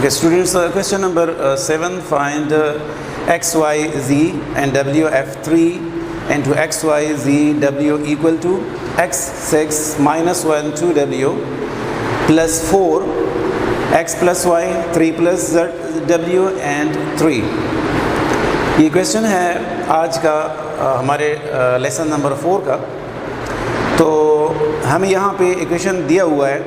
Okay, students, question number 7, find x, y, z and w f3 and to x, y, z, w equal to x6 minus 1 2w plus 4 x plus y 3 plus z w and 3। ये question है आज का हमारे lesson number 4 का। तो हमें यहाँ पे इक्वेशन दिया हुआ है,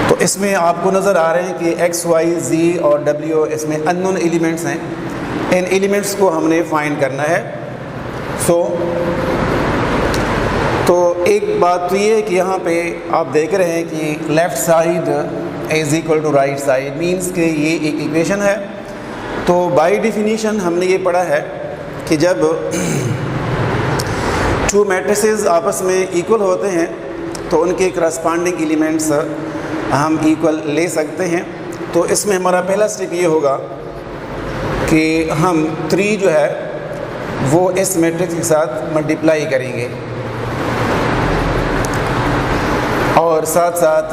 तो इसमें आपको नज़र आ रहे हैं कि x, y, z और w इसमें अननोन एलिमेंट्स हैं। इन एलिमेंट्स को हमने फाइंड करना है। तो एक बात तो ये है कि यहाँ पे आप देख रहे हैं कि left side is equal to right side, means कि ये एक इक्वेशन है। तो बाय डेफिनेशन हमने ये पढ़ा है कि जब टू मैट्रिसेस आपस में इक्वल होते हैं तो उनके करस्पॉन्डिंग एलिमेंट्स हम इक्वल ले सकते हैं। तो इसमें हमारा पहला स्टेप ये होगा कि हम 3 जो है वो इस मैट्रिक्स के साथ मल्टीप्लाई करेंगे और साथ साथ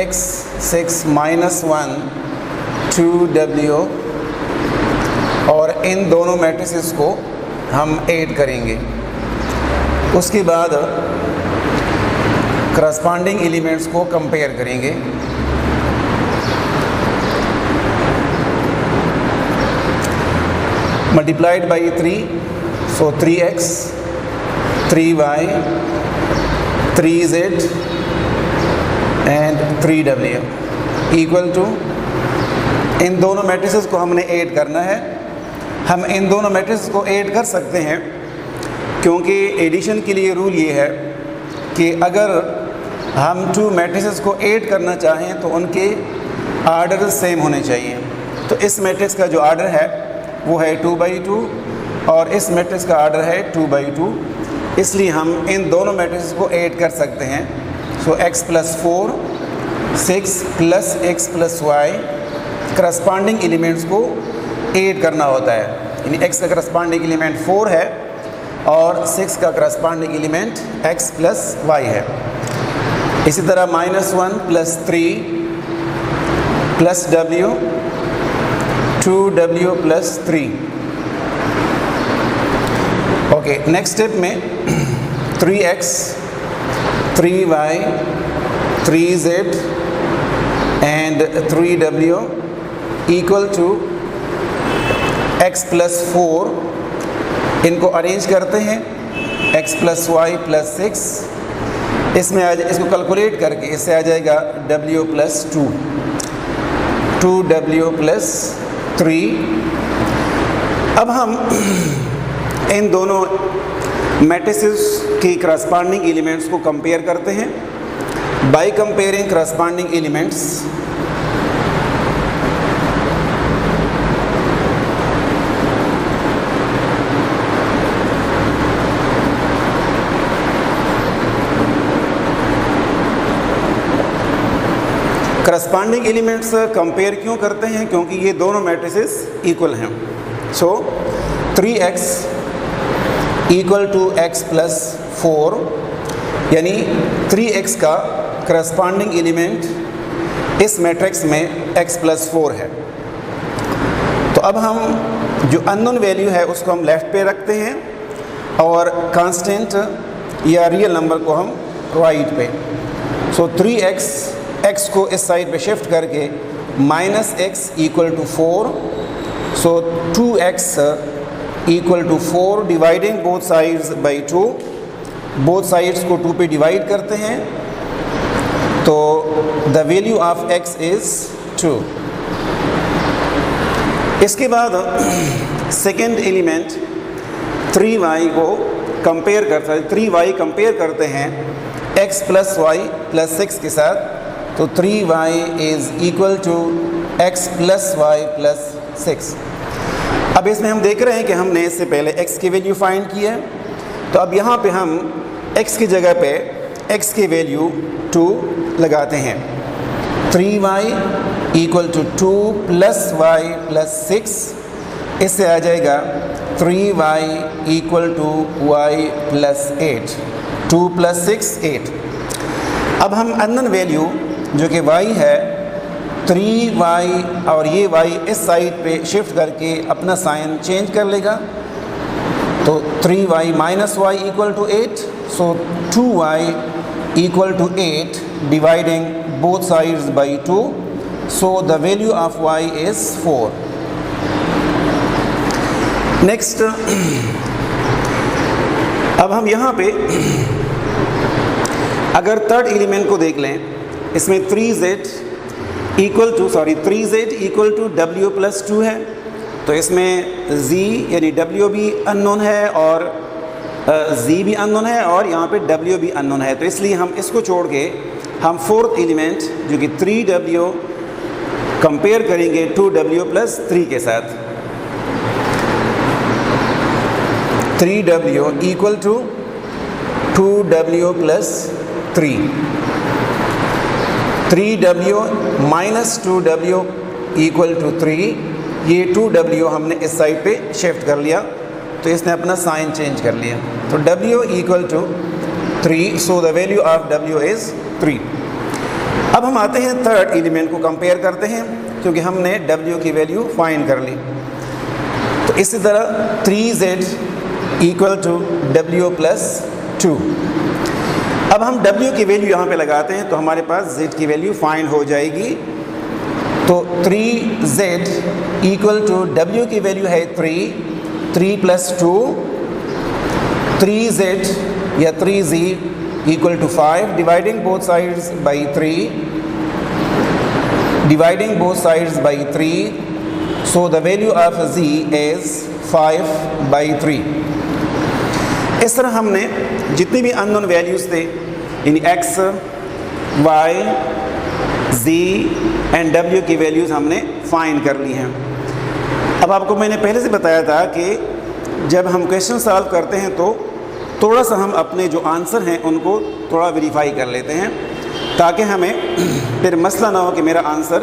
x6 माइनस 1 2w और इन दोनों मैट्रिसेस को हम ऐड करेंगे। उसके बाद करस्पॉन्डिंग एलिमेंट्स को कंपेयर करेंगे। Multiplied by 3, so 3x 3y 3z and 3w equal to, इन दोनों मैट्रिसेस को हमने ऐड करना है। हम इन दोनों मैट्रिसेस को ऐड कर सकते हैं क्योंकि एडिशन के लिए रूल ये है कि अगर हम 2 मैट्रिसेस को ऐड करना चाहें तो उनके आर्डर सेम होने चाहिए। तो इस मैट्रिक्स का जो आर्डर है वो है 2/2 और इस मैट्रिक्स का आर्डर है 2/2, इसलिए हम इन दोनों मैट्रिसेस को ऐड कर सकते हैं। सो x plus 4 6 plus x plus y corresponding elements को ऐड करना होता है, यानी x का करस्पॉन्डिंग एलिमेंट 4 है और 6 का corresponding element x plus y है। इसी तरह -1 प्लस 3 प्लस w 2w plus 3। Okay, next step में 3x 3y 3z and 3w equal to x plus 4, इनको अरेंज करते हैं x प्लस y प्लस 6, इसमें इसको कैलकुलेट करके इससे आ जाएगा w प्लस 2 2w प्लस 3। अब हम इन दोनों मैट्रिसेस की करस्पॉन्डिंग एलिमेंट्स को कंपेयर करते हैं। By comparing corresponding elements, corresponding elements compare क्यों करते हैं? क्योंकि ये दोनों मैट्रिसेस इक्वल हैं। So 3x equal to x plus 4, यानी 3x का करस्पॉन्डिंग एलिमेंट इस मैट्रिक्स में x प्लस 4 है। तो अब हम जो अननोन वैल्यू है उसको हम लेफ़्ट पे रखते हैं और कांस्टेंट या रियल नंबर को हम राइट पे। सो 3x x को इस साइड पे शिफ्ट करके minus x equal to 4, so 2x equal to 4 dividing both sides by 2, both sides को 2 पे डिवाइड करते हैं तो the value of x is 2। इसके बाद सेकेंड एलिमेंट 3y को कंपेयर करता है, 3y कंपेयर करते हैं x प्लस y प्लस 6 के साथ, तो 3y is equal to x plus y plus 6। अब इसमें हम देख रहे हैं कि हमने इससे पहले x की वैल्यू फाइंड की है, तो अब यहाँ पे हम x की जगह पे x की वैल्यू 2 लगाते हैं। 3y equal to 2 plus y plus 6, इससे आ जाएगा 3y equal to y plus 8, 2 plus 6 8। अब हम अननोन वैल्यू जो कि y है 3y और ये y इस साइड पे शिफ्ट करके अपना साइन चेंज कर लेगा, तो 3y minus y equal to 8, so 2y equal to 8 dividing both sides by 2, so the value of y is 4। Next, अब हम यहाँ पे अगर थर्ड एलिमेंट को देख लें, इसमें 3z equal to w plus 2 है, तो इसमें z यानी w भी अननोन है और z भी अननोन है और यहाँ पे w भी अननोन है, तो इसलिए हम इसको छोड़ के हम फोर्थ एलिमेंट जो कि 3w कंपेयर करेंगे 2w प्लस 3 के साथ। 3w equal to 2w plus 3, 3w minus 2w equal to 3, ये 2w हमने इस साइड पे शिफ्ट कर लिया, तो इसने अपना साइन चेंज कर लिया, तो w equal to 3, so the value of w is 3। अब हम आते हैं थर्ड एलिमेंट को कंपेयर करते हैं, क्योंकि हमने w की वैल्यू फाइंड कर ली, तो इसी तरह 3z equal to w plus 2। अब हम w की वैल्यू यहाँ पे लगाते हैं, तो हमारे पास z की वैल्यू फाइंड हो जाएगी, तो 3z इक्वल टू w की वैल्यू है 3 प्लस 2, 3z या 3z equal to 5 dividing both sides by 3, so the value of z is 5/3। इस तरह हमने जितनी भी अननोन वैल्यूज़ थे यानी x, y, z and w की वैल्यूज़ हमने फाइंड कर ली हैं। अब आपको मैंने पहले से बताया था कि जब हम क्वेश्चन सॉल्व करते हैं तो थोड़ा सा हम अपने जो आंसर हैं उनको थोड़ा वेरीफाई कर लेते हैं, ताकि हमें फिर मसला ना हो कि मेरा आंसर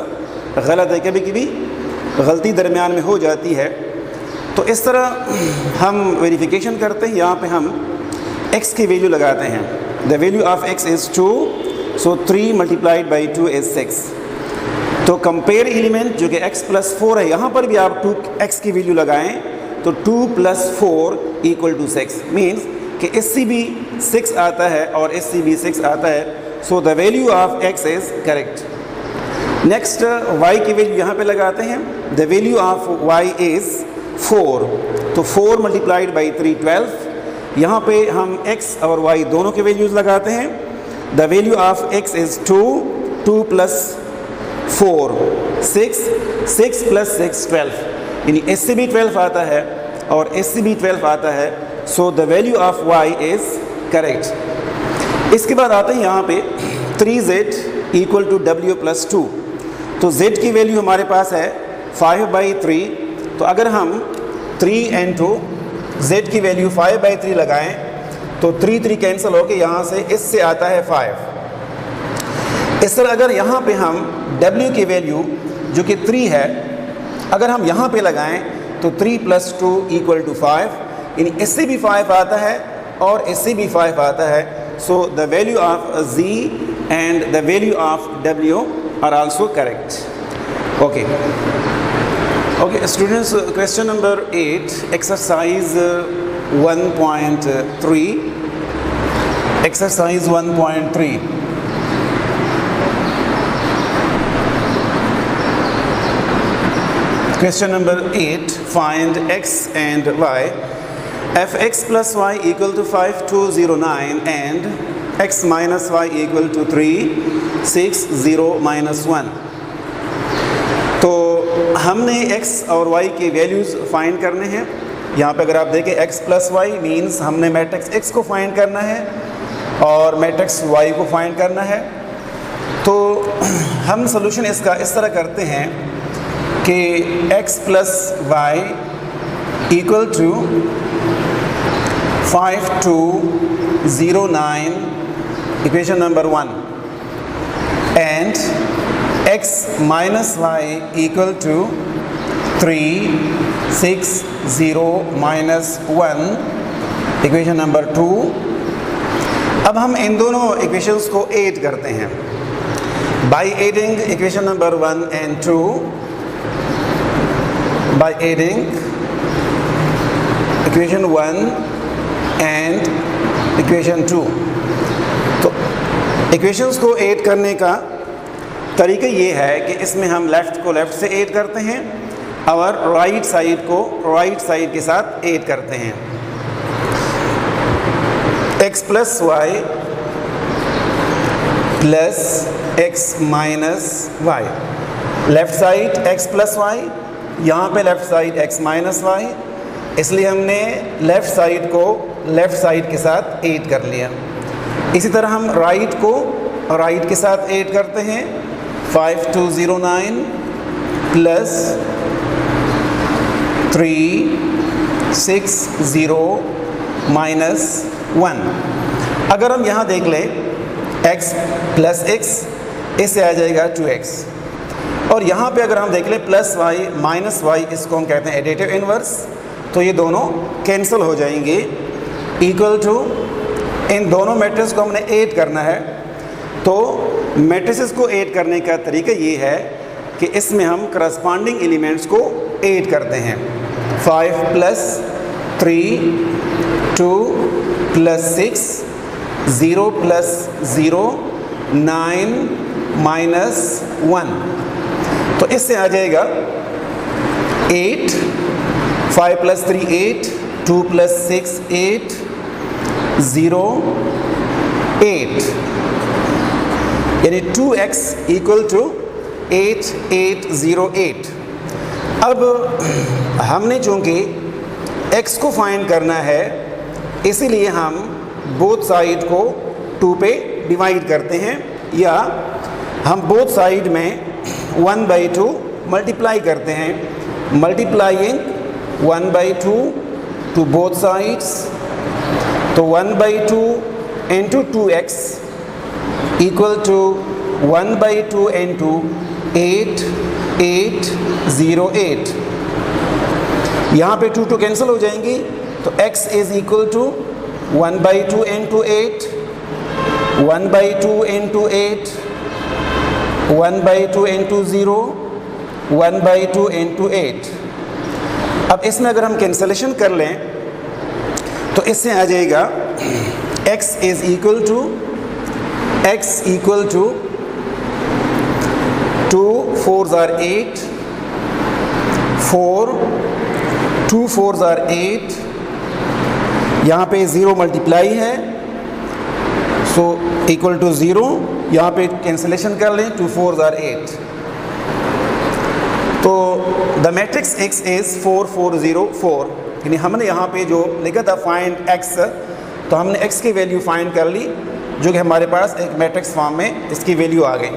गलत है। कभी कभी गलती दरमियान में हो जाती है, तो इस तरह हम वेरिफिकेशन करते हैं। यहाँ पे हम x की वैल्यू लगाते हैं, the value of x is 2, so 3 multiplied by 2 is 6। तो कंपेयर एलिमेंट जो कि x प्लस 4 है, यहाँ पर भी आप 2x की वैल्यू लगाएं तो 2 प्लस 4 इक्वल टू 6, मीन्स कि इससे भी 6 आता है और इससे भी 6 आता है, so the value of x is correct. Next y की वैल्यू यहाँ पे लगाते हैं, the value of y is 4, तो 4 मल्टीप्लाइड बाई 3 12। यहाँ पे हम x और y दोनों के वैल्यूज़ लगाते हैं, the value of x is 2 plus 4 6 plus 6 12, यानी इससे भी 12 आता है और इससे भी 12 आता है, so the value of y is correct. इसके बाद आते हैं यहाँ पे 3z equal to w plus 2, तो z की वैल्यू हमारे पास है 5/3, तो अगर हम 3 into z की वैल्यू 5/3 लगाएं तो 3 कैंसिल होकर यहाँ से इससे आता है 5। इस तरह अगर यहाँ पे हम w की वैल्यू जो कि 3 है, अगर हम यहाँ पे लगाएं तो 3 प्लस 2 इक्वल टू 5, यानी इससे भी 5 आता है और इससे भी 5 आता है, so the value of z and the value of w are also correct. Okay students, question number 8, exercise 1.3, exercise 1.3। Question number 8, find x and y. fx plus y equal to 5209 and x minus y equal to 360 minus 1. तो हमने x और y के values find करने हैं। यहाँ पे अगर आप देखें x प्लस वाई मीन्स हमने मैट्रिक्स x को फाइंड करना है और मैट्रिक्स y को फाइंड करना है। तो हम सोल्यूशन इसका इस तरह करते हैं कि x plus y equal to 5209 equation number 1 and x minus y equal to 360 minus 1 equation number 2। अब हम इन दोनों इक्वेशंस को ऐड करते हैं। by adding equation number 1 and 2, by adding equation 1 and equation 2, तो इक्वेशंस को ऐड करने का तरीका ये है कि इसमें हम लेफ़्ट को लेफ़्ट से ऐड करते हैं और राइट साइड को राइट साइड के साथ ऐड करते हैं। x plus y plus x minus y, left side x plus y, यहाँ पे left side x minus y, इसलिए हमने लेफ़्ट साइड को लेफ़्ट साइड के साथ ऐड कर लिया। इसी तरह हम राइट को राइट के साथ ऐड करते हैं। 5209 प्लस 360 माइनस 1। अगर हम यहाँ देख लें x प्लस x, इससे आ जाएगा 2x। और यहाँ पे अगर हम देख लें प्लस वाई माइनस वाई, इसको हम कहते हैं एडिटिव इन्वर्स, तो ये दोनों कैंसिल हो जाएंगे। इक्वल टू इन दोनों मैट्रिक्स को हमने ऐड करना है। तो मैट्रिसेस को ऐड करने का तरीका ये है कि इसमें हम करस्पॉन्डिंग एलिमेंट्स को ऐड करते हैं। 5 प्लस 3, 2 प्लस 6, 0 प्लस 0, 9 माइनस 1, तो इससे आ जाएगा 8, 5 प्लस 3 8, 2 प्लस 6 8, 0 8, यानी 2x इक्वल टू 8808। अब हमने चूँकि x को फाइंड करना है, इसीलिए हम बोथ साइड को 2 पे डिवाइड करते हैं, या हम बोथ साइड में 1/2 मल्टीप्लाई करते हैं। मल्टीप्लाइंग 1/2 टू बोथ साइड्स, तो 1/2 into 2x equal to 1/2 into 8808। यहाँ पे 2 कैंसिल हो जाएंगी, तो x is equal to 1/2 into 8, 1/2 into 8, 1/2 into 0, 1/2 into 8। अब इसमें अगर हम कैंसलेशन कर लें तो इससे आ जाएगा x is equal to 2 4s are 8, 4, 2 4s are 8, यहाँ पे 0 मल्टीप्लाई है, सो इक्वल टू 0, यहाँ पे कैंसलेशन कर लें, 2 4s are 8। तो द मैट्रिक्स x इज़ 4 4 0 4, यानी हमने यहाँ पे जो लिखा था फाइंड x, तो हमने x की वैल्यू फाइंड कर ली, जो कि हमारे पास एक मैट्रिक्स फॉर्म में इसकी वैल्यू आ गई।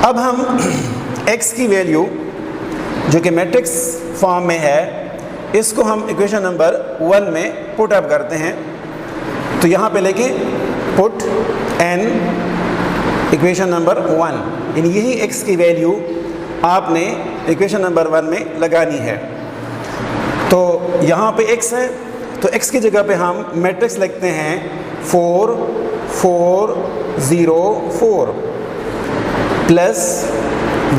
अब हम x की वैल्यू जो कि मैट्रिक्स फॉर्म में है, इसको हम इक्वेशन नंबर 1 में पुट अप करते हैं। तो यहाँ पे लेके पुट n इक्वेशन नंबर 1, यानी यही x की वैल्यू आपने इक्वेशन नंबर 1 में लगानी है। तो यहाँ पे x है, तो x की जगह पे हम मैट्रिक्स लिखते हैं 4 4 0 4 प्लस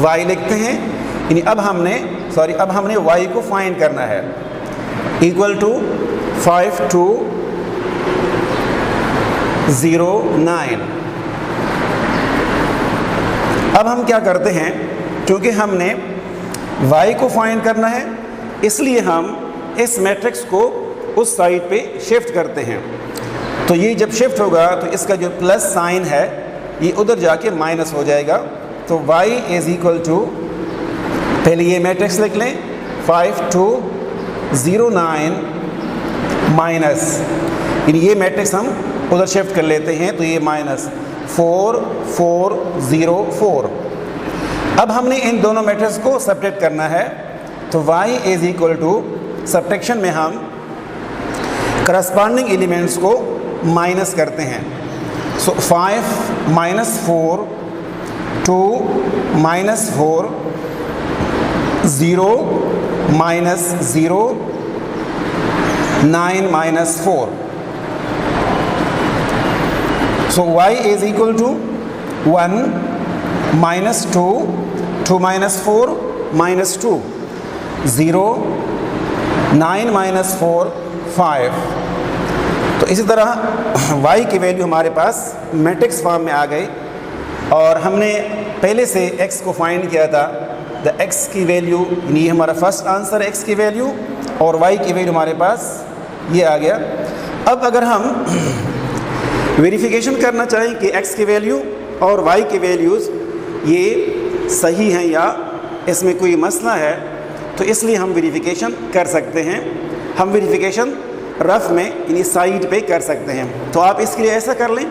y लिखते हैं, यानी अब हमने y को फाइंड करना है। Equal to 5 2 0 9। अब हम क्या करते हैं, क्योंकि हमने y को फाइंड करना है, इसलिए हम इस मैट्रिक्स को उस साइड पे शिफ्ट करते हैं। तो ये जब शिफ्ट होगा तो इसका जो प्लस साइन है ये उधर जाके माइनस हो जाएगा। तो y इज़ इक्वल टू, पहले ये मैट्रिक्स लिख लें, 5 2 0 9 माइनस, यानी ये मैट्रिक्स हम उधर शिफ्ट कर लेते हैं, तो ये माइनस 4 4 0 4। अब हमने इन दोनों मैट्रिक्स को सब्ट्रैक्ट करना है, तो y is equal to, subtraction में हम करस्पॉन्डिंग एलिमेंट्स को माइनस करते हैं। So 5 minus 4, 2 minus 4, 0 minus 0, 9 minus 4। So y is equal to 1 -2, 2 - 4 -2, 0, 9 - 4 5। तो इसी तरह y की वैल्यू हमारे पास मैट्रिक्स फॉर्म में आ गई और हमने पहले से x को फाइंड किया था। द x की वैल्यू, ये हमारा फर्स्ट आंसर है x की वैल्यू, और y की वैल्यू हमारे पास ये आ गया। अब अगर हम वेरिफिकेशन करना चाहें कि x की वैल्यू और y की वैल्यूज़ ये सही हैं या इसमें कोई मसला है, तो इसलिए हम वेरिफिकेशन कर सकते हैं। हम वेरिफिकेशन रफ़ में यानी साइड पे कर सकते हैं। तो आप इसके लिए ऐसा कर लें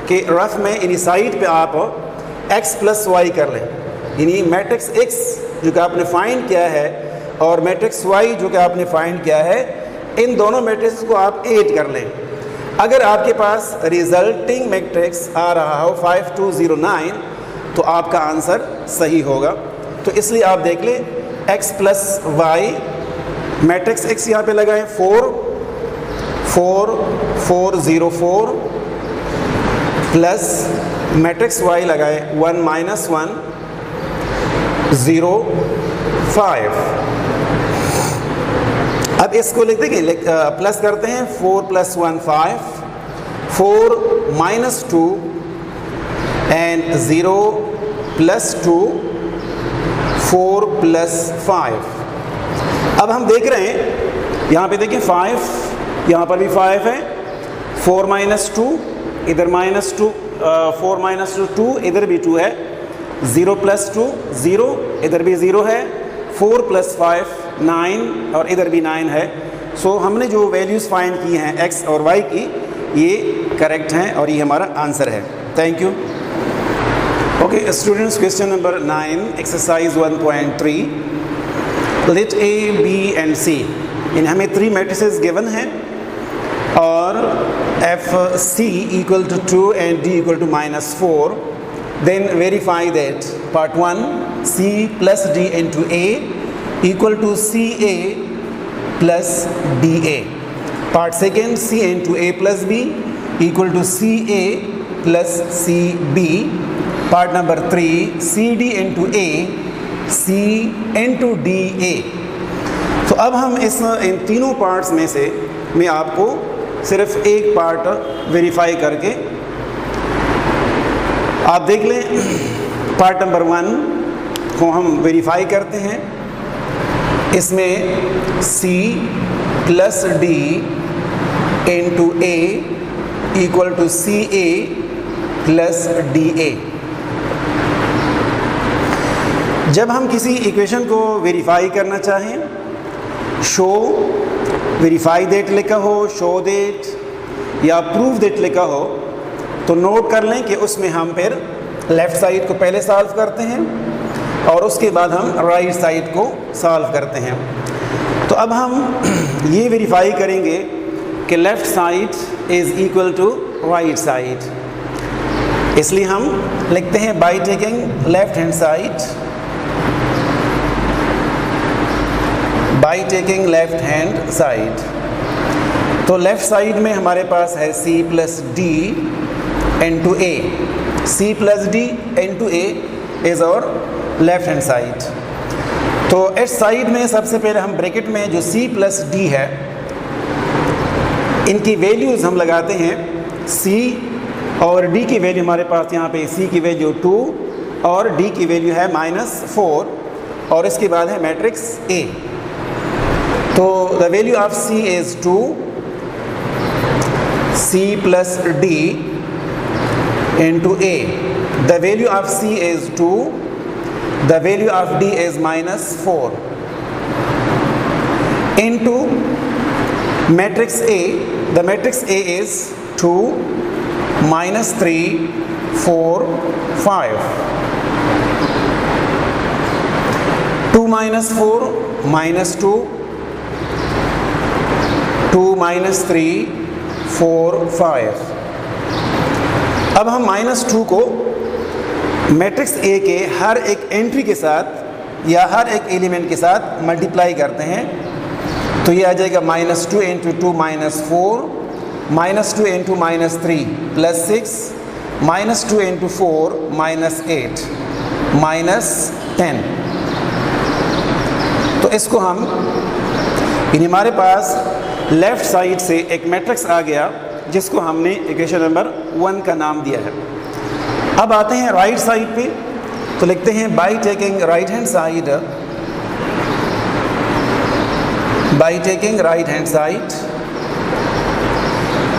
कि रफ़ में यानी साइड पे आप x + y कर लें, यानी मैट्रिक्स x जो कि आपने फाइंड किया है और मैट्रिक्स y जो कि आपने फाइंड किया है, इन दोनों मैट्रिक्स को आप ऐड कर लें। अगर आपके पास रिजल्टिंग मैट्रिक्स आ रहा हो 5209, तो आपका आंसर सही होगा। तो इसलिए आप देख लें x + y, मैट्रिक्स x यहाँ पे लगाएं 4 4 4 0 4 प्लस मैट्रिक्स y लगाएं 1 - 1 0 5। अब इसको लिख देंगे, प्लस करते हैं 4 + 1 5, 4 - 2 एंड 0 + 2 4 + 5। अब हम देख रहे हैं यहाँ पे देखिए 5, यहाँ पर भी 5 है, 4 - 2 इधर -2, 4 - 2 इधर भी 2 है, 0 + 2 0 इधर भी 0 है, 4 + 5 9 और इधर भी 9 है। सो हमने जो वैल्यूज़ फाइंड की हैं x और y की, ये करेक्ट हैं और ये हमारा आंसर है। Thank you. Okay students, question number 9, exercise 1.3। Let a, b and c, इन हमें 3 मैट्रिसेस गिवन हैं और FC = 2 and D = -4, then verify that part 1 C + D into A = CA + DA, part 2 C into A + B = CA + CB, part number 3 CD into A C into DA। तो अब हम इन तीनों parts में से मैं आपको सिर्फ एक पार्ट वेरीफाई करके आप देख लें। पार्ट नंबर 1 को हम वेरीफाई करते हैं। इसमें C + D into A = CA + DA। जब हम किसी इक्वेशन को वेरीफाई करना चाहें, शो वेरीफाई दैट लिखा हो, शो दैट या प्रूव दैट लिखा हो, तो नोट कर लें कि उसमें हम फिर लेफ़्ट साइड को पहले सॉल्व करते हैं और उसके बाद हम राइट साइड को सॉल्व करते हैं। तो अब हम ये वेरीफाई करेंगे कि left side is equal to right side, इसलिए हम लिखते हैं by taking left hand side, by taking left hand side. तो लेफ्ट साइड में हमारे पास है C + D into A, C + D into A is और लेफ्ट हैंड साइड। तो इस साइड में सबसे पहले हम ब्रैकेट में जो C + D है, इनकी वैल्यूज़ हम लगाते हैं। C और D की वैल्यू हमारे पास यहाँ पे C की वैल्यू 2 और D की वैल्यू है -4 और इसके बाद है मैट्रिक्स A। तो the value of C is 2, C + D into A, the value of C is 2, the value of D is -4 into matrix A. The matrix A is 2 -3 4 5, 2 - 4 -2, 2 - 3 4 5। अब हम -2 को मैट्रिक्स A के हर एक एंट्री के साथ या हर एक एलिमेंट के साथ मल्टीप्लाई करते हैं, तो ये आ जाएगा -2 × 2 -4, -2 × -3 +6, -2 × 4 -8। -10। तो इसको हम हमारे पास लेफ़्ट साइड से एक मैट्रिक्स आ गया जिसको हमने इक्वेशन नंबर 1 का नाम दिया है। अब आते हैं राइट साइड पे, तो लिखते हैं by taking right hand side,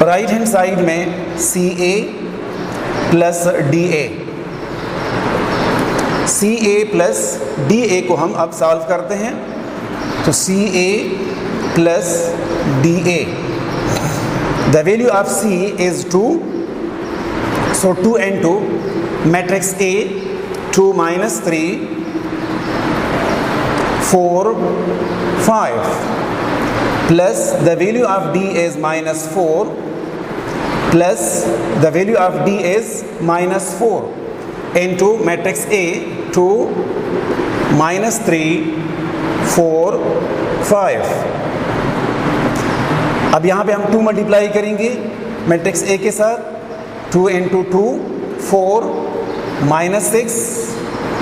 right hand side में CA plus DA, CA plus DA को हम अब सॉल्व करते हैं। तो CA plus DA, the value of C is 2, so 2 and 2 matrix A 2 minus 3 4 5 plus the value of D is -4 plus the value of D is -4 into matrix A 2 minus 3 4 5। अब यहाँ पे हम 2 मल्टीप्लाई करेंगे matrix A के साथ, 2 into 2 4 -6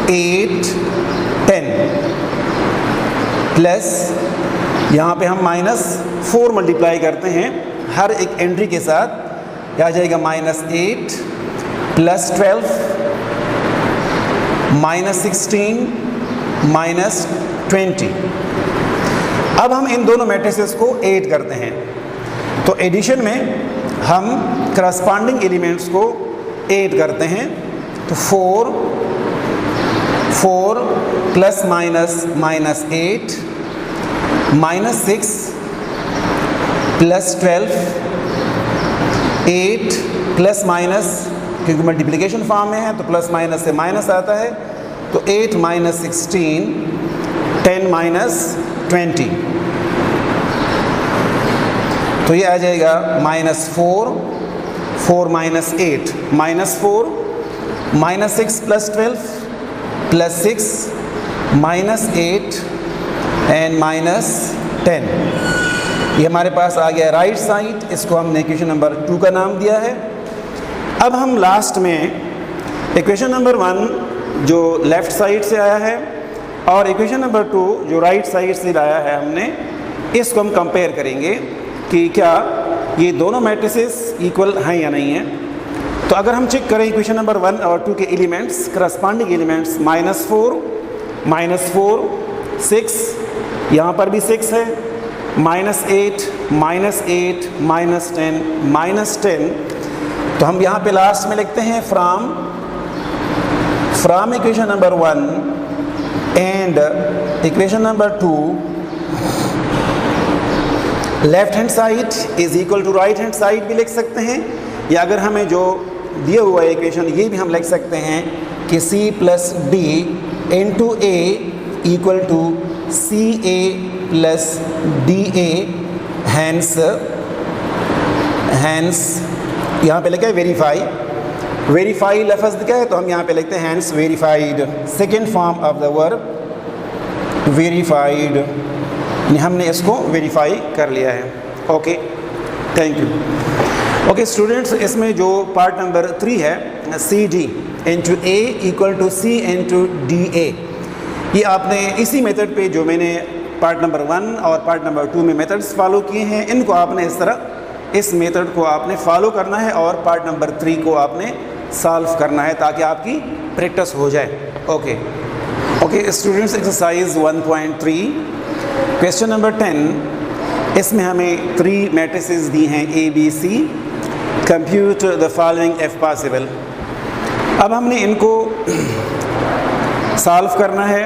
8 10 plus यहाँ पे हम -4 मल्टीप्लाई करते हैं हर एक एंट्री के साथ, आ जाएगा -8 प्लस 12 -16 -20। अब हम इन दोनों मैट्रिसेस को ऐड करते हैं, तो एडिशन में हम करस्पॉन्डिंग एलिमेंट्स को ऐड करते हैं। तो 4 plus minus -8 -6 plus 12 8 plus minus, क्योंकि मल्टीप्लिकेशन फॉर्म में है तो प्लस माइनस से माइनस आता है, तो 8 -16 10 -20, तो ये आ जाएगा -4 4 -8 -4 -6 प्लस 12 प्लस 6 -8 एंड -10। ये हमारे पास आ गया राइट साइड, इसको हमने इक्वेशन नंबर 2 का नाम दिया है। अब हम लास्ट में इक्वेशन नंबर 1 जो लेफ़्ट साइड से आया है और इक्वेशन नंबर 2 जो राइट साइड से लाया है हमने, इसको हम कंपेयर करेंगे कि क्या ये दोनों मैट्रिसेस इक्वल हैं या नहीं है। तो अगर हम चेक करें इक्वेशन नंबर 1 और 2 के एलिमेंट्स, करस्पॉन्डिंग एलिमेंट्स -4 6, यहाँ पर भी 6 है, -8 -10 -10, तो हम यहाँ पे लास्ट में लिखते हैं from equation number 1 and equation number 2 left hand side is equal to right hand side भी लिख सकते हैं, या अगर हमें जो दिया हुआ है इक्वेशन ये भी हम लिख सकते हैं कि C plus D into A equal to CA plus DA, hence यहाँ पे लिखा है वेरीफाई लफ्ज़ दिखा है, तो हम यहाँ पे लिखते हैं hence verified, second form of the verb verified, हमने इसको वेरीफाई कर लिया है। Okay, thank you. Okay students, इसमें जो पार्ट नंबर 3 है CD into A equal to C into DA, ये आपने इसी मेथड पे जो मैंने पार्ट नंबर 1 और पार्ट नंबर 2 में मेथड्स फॉलो किए हैं, इनको आपने इस तरह इस मेथड को आपने फॉलो करना है और पार्ट नंबर 3 को आपने सॉल्व करना है ताकि आपकी प्रैक्टिस हो जाए। Okay students, exercise 1.3 question number 10, इसमें हमें 3 मैट्रिसेस दी हैं ABC, compute the following if possible. अब हमने इनको सॉल्व करना है,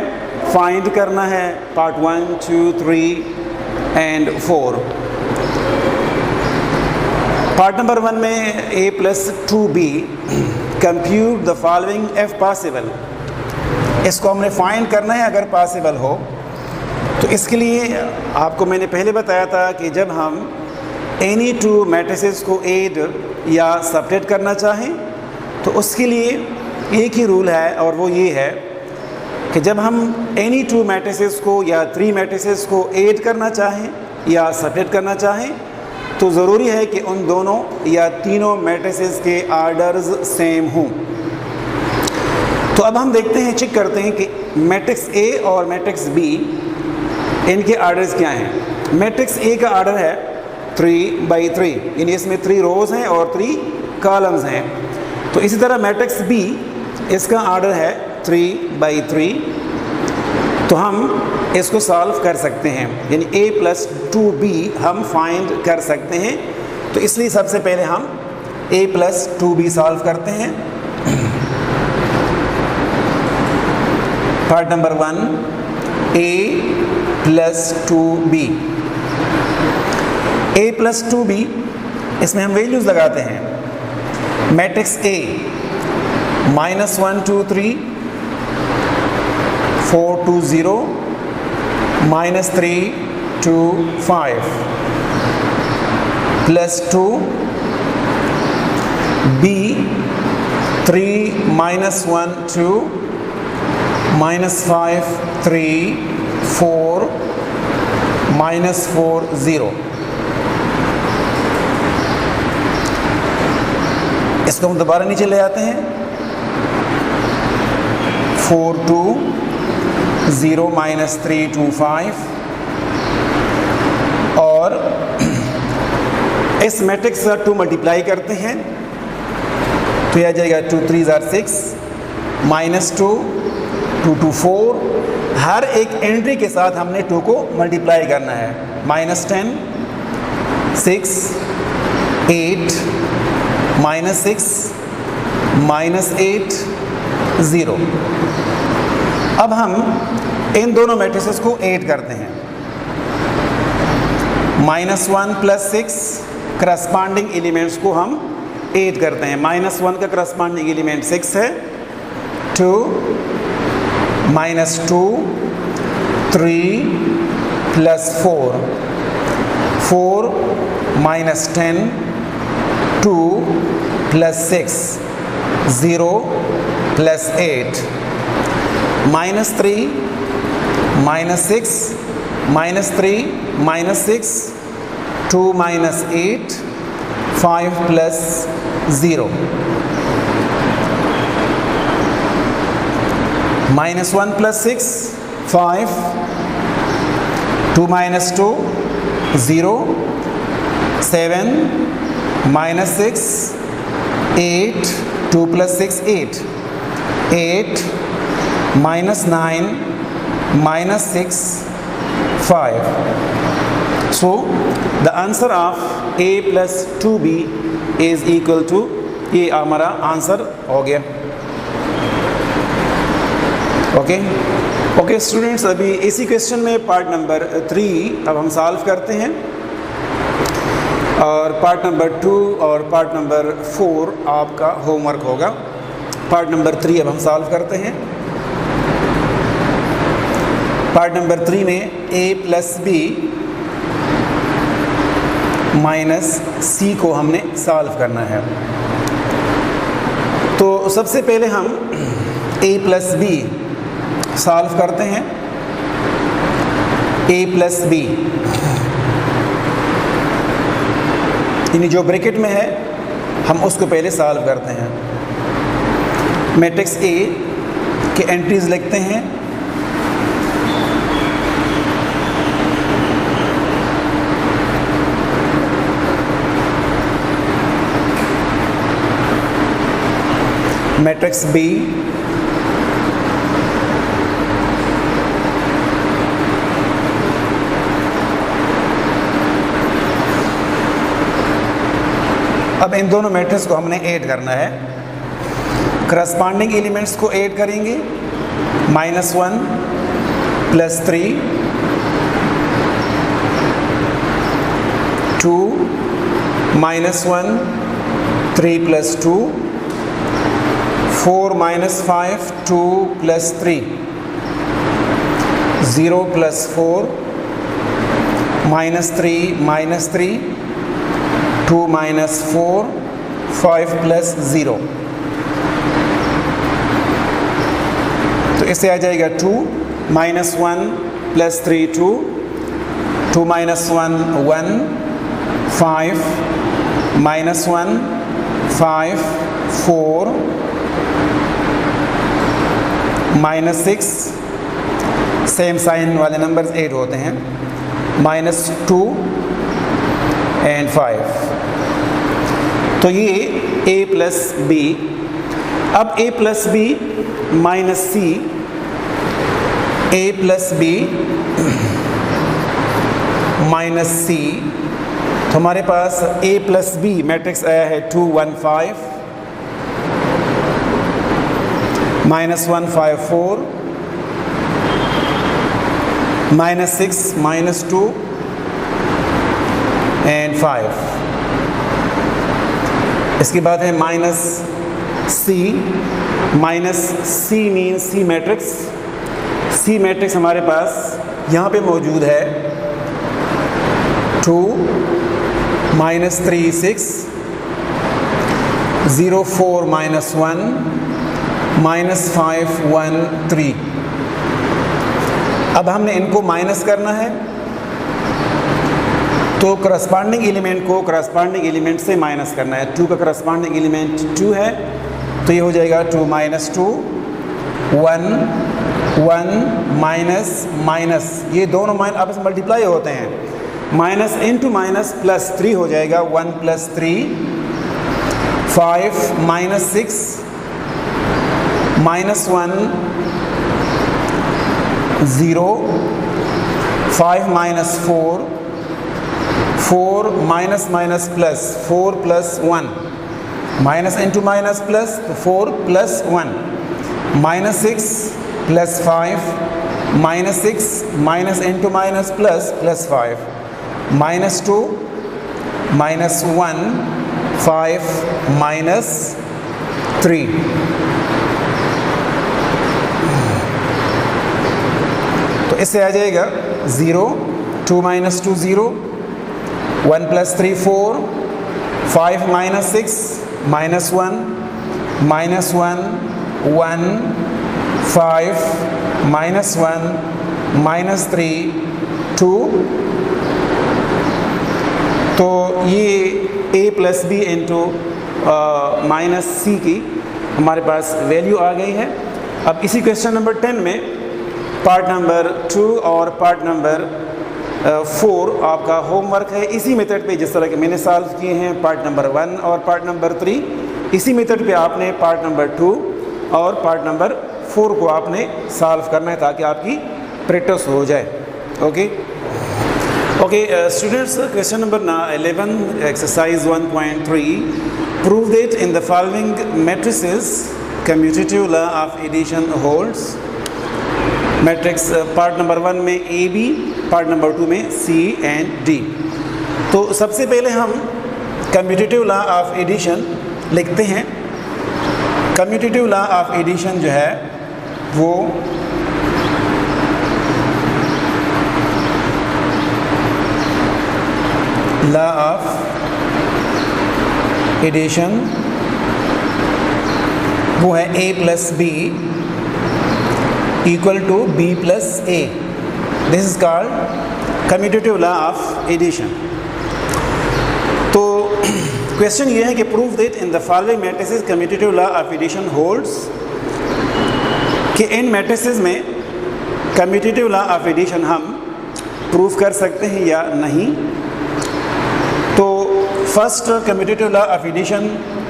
फाइंड करना है पार्ट 1 2 3 एंड 4। पार्ट नंबर 1 में A plus 2B compute the following if possible, इसको हमने फाइंड करना है अगर पॉसिबल हो। तो इसके लिए आपको मैंने पहले बताया था कि जब हम एनी 2 मैट्रिसेस को ऐड या सब्ट्रैक्ट करना चाहें तो उसके लिए एक ही रूल है, और वो ये है कि जब हम एनी 2 मैट्रिसेस को या 3 मैट्रिसेस को ऐड करना चाहें या सब्ट्रैक्ट करना चाहें तो ज़रूरी है कि उन दोनों या तीनों मैट्रिसेस के आर्डर्स सेम हों। तो अब हम देखते हैं, चेक करते हैं कि मैट्रिक्स ए और मैट्रिक्स बी इनके आर्डर्स क्या हैं। मैट्रिक्स ए का आर्डर है 3/3, यानी इसमें 3 रोज़ हैं और 3 कॉलम्स हैं। तो इसी तरह मैट्रिक्स बी, इसका आर्डर है 3/3। तो हम इसको सॉल्व कर सकते हैं, यानी a + 2b हम फाइंड कर सकते हैं। तो इसलिए सबसे पहले हम a + 2b सॉल्व करते हैं। Part number 1, a + 2b। a + 2b, इसमें हम वैल्यूज़ लगाते हैं। Matrix a -1 2 3 4 2 0 -3 2 5 +2 b 3 -1 2 -5 3 4 -4 0। इसको हम दोबारा नीचे ले आते हैं। 4 2 0 -3 2 5, और इस मैट्रिक्स का 2 मल्टीप्लाई करते हैं तो यह आ जाएगा 2 3 6 -2 2 2 4। हर एक एंट्री के साथ हमने 2 को मल्टीप्लाई करना है। -10 6 8 -6 -8 0। अब हम इन दोनों मैट्रिसेस को ऐड करते हैं। -1 + 6 करस्पॉन्डिंग एलिमेंट्स को हम ऐड करते हैं। -1 का करस्पॉन्डिंग एलिमेंट 6 है। 2 -2 3 + 4 4 -10 2 + 6 0 + 8 -3 -6 -3 -6 2 -8 5 + 0 -1 + 6 5 2 -2 0 7 -6 8 2 + 6 8 8 -9 -6 5। So the answer of a + 2b is equal to, ये हमारा आंसर हो गया। ओके स्टूडेंट्स, अभी इसी क्वेश्चन में पार्ट नंबर 3 अब हम सॉल्व करते हैं, और पार्ट नंबर 2 और पार्ट नंबर 4 आपका होमवर्क होगा। पार्ट नंबर 3 अब हम सॉल्व करते हैं। पार्ट नंबर 3 में a + b - c को हमने सॉल्व करना है। तो सबसे पहले हम a + b सॉल्व करते हैं। a + b, यानी जो ब्रैकेट में है हम उसको पहले सॉल्व करते हैं। मैट्रिक्स a के एंट्रीज लिखते हैं। मैट्रिक्स B अब इन दोनों मैट्रिक्स को हमने ऐड करना है। करस्पॉन्डिंग एलिमेंट्स को ऐड करेंगे। -1 + 3 2 -1 3 + 2 4 -5 2 + 3 0 + 4 -3 -3 2 -4 5 + 0। तो इससे आ जाएगा 2 -1 + 3 2 2 -1 1 5 -1 5 4 -6, सेम साइन वाले नंबर्स 8 होते हैं, -2 एंड 5। तो ये a प्लस b। अब a plus b minus c, a plus b minus c, तो हमारे पास a प्लस b मैट्रिक्स आया है 2 1 5, -1 5 4, -6 -2 एंड 5। इसके बाद है minus c mean c matrix. c matrix हमारे पास यहाँ पे मौजूद है 2 -3 6, 0 4 -1, -5 1 3। अब हमने इनको माइनस करना है, तो करस्पॉन्डिंग एलिमेंट को करस्पॉन्डिंग एलिमेंट से माइनस करना है। 2 का करस्पॉन्डिंग एलिमेंट 2 है, तो ये हो जाएगा 2 -2 1 1 माइनस, ये दोनों आपस में मल्टीप्लाई होते हैं। माइनस इंटू माइनस प्लस 3 हो जाएगा, 1 + 3 5 -6 -1 0 5 -4 4 minus plus 4 + 1, minus into minus plus, तो 4 + 1 -6 + 5 -6 माइनस इंटू माइनस प्लस +5 -2 -1 5 -3। तो इससे आ जाएगा 0 2 -2 0 1 + 3 4 5 -6 -1 -1 1 5 -1 -3 2। तो ये a plus B into minus C की हमारे पास वैल्यू आ गई है। अब इसी क्वेश्चन नंबर 10 में पार्ट नंबर 2 और पार्ट नंबर 4 आपका होमवर्क है। इसी मेथड पे जिस तरह के मैंने सॉल्व किए हैं पार्ट नंबर 1 और पार्ट नंबर 3, इसी मेथड पे आपने पार्ट नंबर 2 और पार्ट नंबर 4 को आपने सॉल्व करना है ताकि आपकी प्रैक्टिस हो जाए। Okay students, question number 11, exercise 1.3, prove that in the following matrices commutative law of addition holds। Matrix part number 1 में a b, पार्ट नंबर 2 में c एंड d। तो सबसे पहले हम कम्यूटेटिव लॉ ऑफ एडिशन लिखते हैं। कम्यूटेटिव लॉ ऑफ एडिशन जो है वो लॉ ऑफ एडिशन वो है a + b = b + a। This is called commutative law of addition. तो क्वेश्चन ये है कि prove that in the following matrices commutative law of addition holds, कि इन मैट्रिसेस में कम्यूटेटिव लॉ ऑफ एडिशन हम प्रूव कर सकते हैं या नहीं। तो first commutative law of addition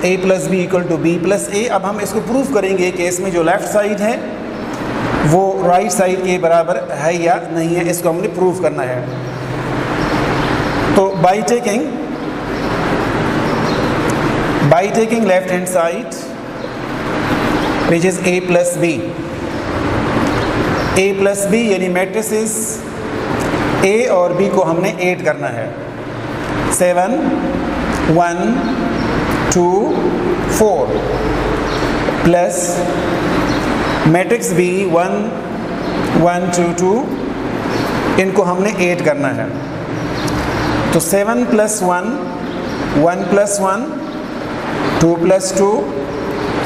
a + b = b + a। अब हम इसको प्रूव करेंगे कि इसमें जो लेफ़्ट साइड है वो राइट साइड के बराबर है या नहीं है, इसको हमने प्रूव करना है। तो by taking left hand side which is a + b, a + b यानी मैट्रिसेस a और b को हमने ऐड करना है। 7 1 2 4 प्लस मैट्रिक्स b 1 1 2 2, इनको हमने ऐड करना है। तो 7 + 1 1 + 1 2 + 2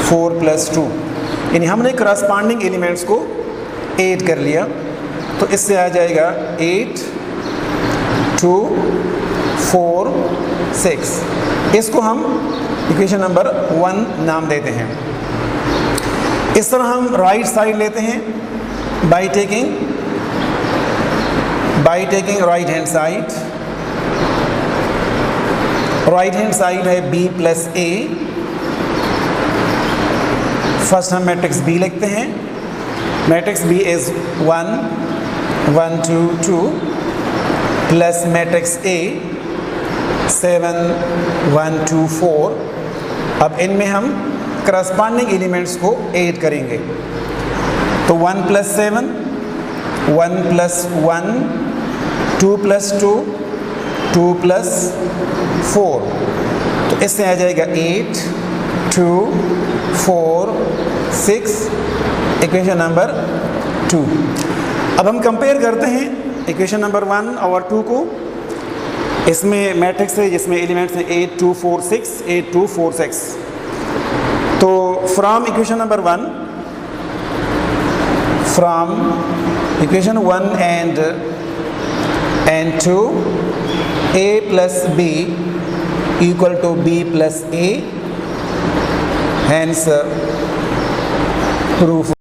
4 + 2, यानी हमने करस्पॉन्डिंग एलिमेंट्स को ऐड कर लिया। तो इससे आ जाएगा 8 2 4 6। इसको हम इक्वेशन नंबर 1 नाम देते हैं। इस तरह हम राइट साइड लेते हैं by taking right hand side. Right hand side है b प्लस a। फर्स्ट हम मैट्रिक्स b लिखते हैं। Matrix b is 1 1 2 2 plus matrix a 7 1 2 4। अब इनमें हम करस्पॉन्डिंग एलिमेंट्स को ऐड करेंगे। तो 1 प्लस 7 1 प्लस 1 2 प्लस 2 2 प्लस 4। तो इससे आ जाएगा 8 2 4 6 इक्वेशन नंबर 2। अब हम कंपेयर करते हैं इक्वेशन नंबर 1 और 2 को। इसमें मैट्रिक्स है जिसमें एलिमेंट्स हैं 8 2 4 6 8 2 4 6। तो from equation number 1 from equation 1 and 2 a plus b equal to b plus a, hence proof